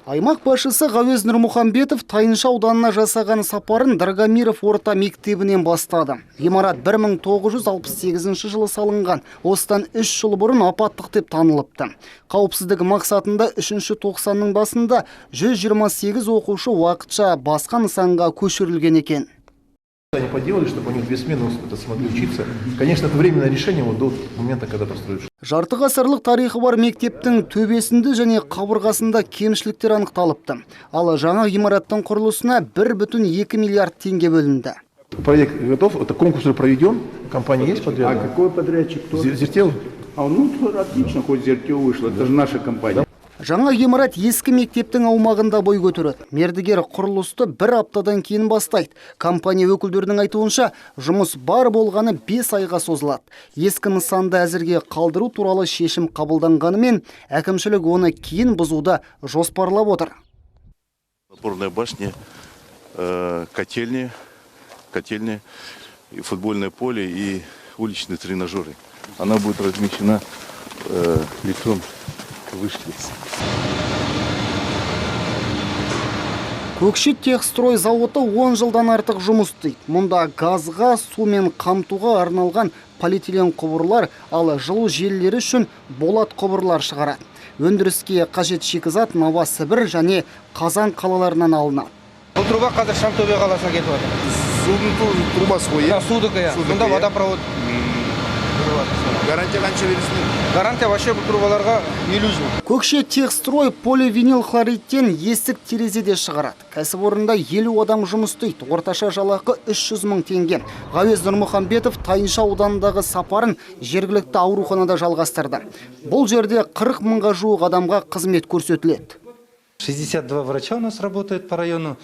Аймақ басшысы Ғауез Нұрмұхамбетов Тайынша ауданына жасаған сапарын Драгомиров орта мектебінен бастады. Ғимарат 1968 жылы салынған, осыдан 3 жыл бұрын апаттық деп танылыпты. Қауіпсіздік мақсатында 3-ші тоқсанның басында 128 оқушы уақытша басқа нысанға көшірілген екен. Они поделали, чтобы у них 2 смены смогли учиться. Конечно, это временное решение до момента, когда построят. Жарты ғасырлық тарихы бар мектептің төбесінде және қабырғасында кемшіліктер анықталыпты. Ал жаңа ғимараттың құрылысына 1,2 миллиард теңге бөлінді. Проект готов, это конкурс проведен, компания есть подрядчик. А какой подрядчик? Зертел? Отлично, хоть Зертел вышло, это же наша компания. Жаңа ғимарат ескі мектептің аумағында бой көтереді. Мердігер құрылысты 1 аптадан кейін бастайды. Компания өкілдерінің айтуынша, жұмыс бар болғаны 5 айға созылады. Ескі нысанды әзірге қалдыру туралы шешім қабылданғанымен, әкімшілік оны кейін бұзуды жоспарлап отыр. Опорная башня, котельня, футбольное поле и уличные тренажеры. Она будет размещена лицом выше. Көкшет техстрой зауыты 10 жылдан артық жұмыс істейді. Мұнда газға, сумен қамтуға арналған полиэтилен құбырлар, ал жылу желілері үшін болат құбырлар шығарады. Өндіріске қажет шикізат Новосібір және Қазан қалаларынан алынады. Бұл труба қазір Шаңтөбе қаласына кетіп жатыр. Судың трубасы ғой, иә? Судыкі, иә. Мұнда водопровод. Гарантия қанша бересіңдер? Гарантия вообще бұл трубаларға 50 жыл. Көкшет техстрой поливинил хлоридтен есік терезеде шығарады. Кәсіпорында 50 адам жұмыс істейді. Орташа жалақы 300 мың теңге. Ғауез Нұрмұхамбетов Тайынша ауданындағы сапарын жергілікті ауруханада жалғастырды. Бұл жерде 40 мыңға жуық адамға қызмет көрсетіледі. 62 врача у нас работает по району.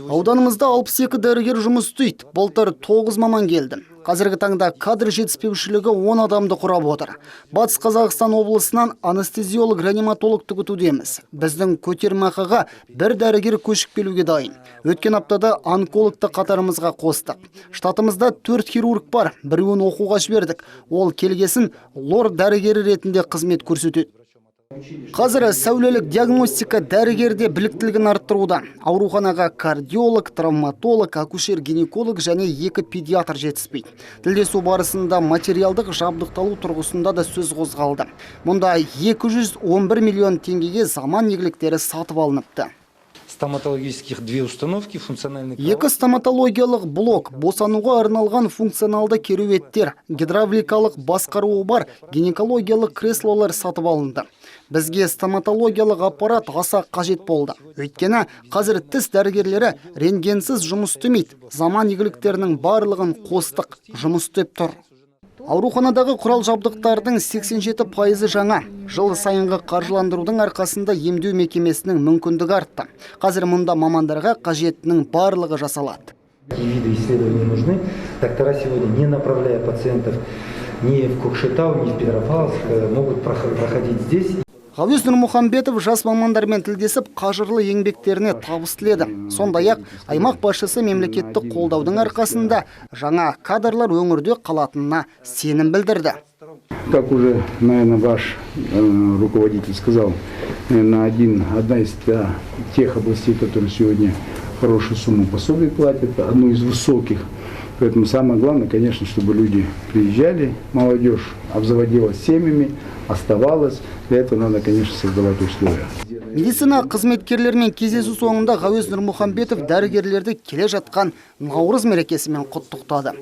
Ауданымызда 62 дәрігер жұмыс істейді. Былтыр 9 маман келді. Қазіргі таңда кадр жетіспеушілігі 10 адамды құрап отыр. Батыс Қазақстан облысынан анестезиолог, реаниматологты күтудеміз. Біздің көтермақыға 1 дәрігер көшіп келуге дайын. Өткен аптада онкологты қатарымызға қостық. Штатымызда 4 хирург бар, біреуін оқуға жібердік. Ол келгесін лор дәрігері ретінде қызмет көрсетеді. Қазір сәулелік диагностика дәрігерде біліктілігін арттыруда. Ауруханаға кардиолог, травматолог, акушер-гинеколог және 2 педиатр жетіспейді. Тілдесу барысында материалдық жабдықталу тұрғысында да сөз қозғалды. Мұнда 211 миллион теңгеге заман игіліктері сатып алыныпты. Стоматологических 2 установки, функциональный... 2 стоматологиялық блок, босануға арналған функционалды кереуеттер, гидравликалық басқаруы бар гинекологиялық креслолар сатып алынды. Бізге стоматологиялық аппарат аса қажет болды. Өйткені қазір тіс дәрігерлері рентгенсіз жұмыс істемейді. Заман игіліктерінің барлығын қостық, жұмыс істеп тұр. Ауруханадағы құрал жабдықтардың 87% жаңа. Жыл сайынғы қаржыландырудың арқасында емдеу мекемесінің мүмкіндігі артты. Қазір мұнда мамандарға қажеттінің барлығы жасалады. Виды исследований нужны. Доктора сегодня, не направляя пациентов ни в Кокшетау, ни в Петропавловск, могут проходить здесь. Ғауез Нұрмұхамбетов жас мамандармен тілдесіп, қажырлы еңбектеріне табыс тіледі. Сондай-ақ аймақ басшысы мемлекеттік қолдаудың арқасында жаңа кадрлар өңірде қалатынына сенім білдірді. Как уже, наверное, ваш руководитель сказал, наверное, одна из тех областей, которые сегодня хорошую сумму пособий платят, одну из высоких. Поэтому самое главное, конечно, чтобы люди приезжали, молодежь обзаводилась семьями, оставалась. Для этого надо, конечно, создавать условия. Медицина қызметкерлермен кездесу соңында Ғауез Нұрмұхамбетов дәрігерлерді келе жатқан Наурыз мерекесімен құттықтады.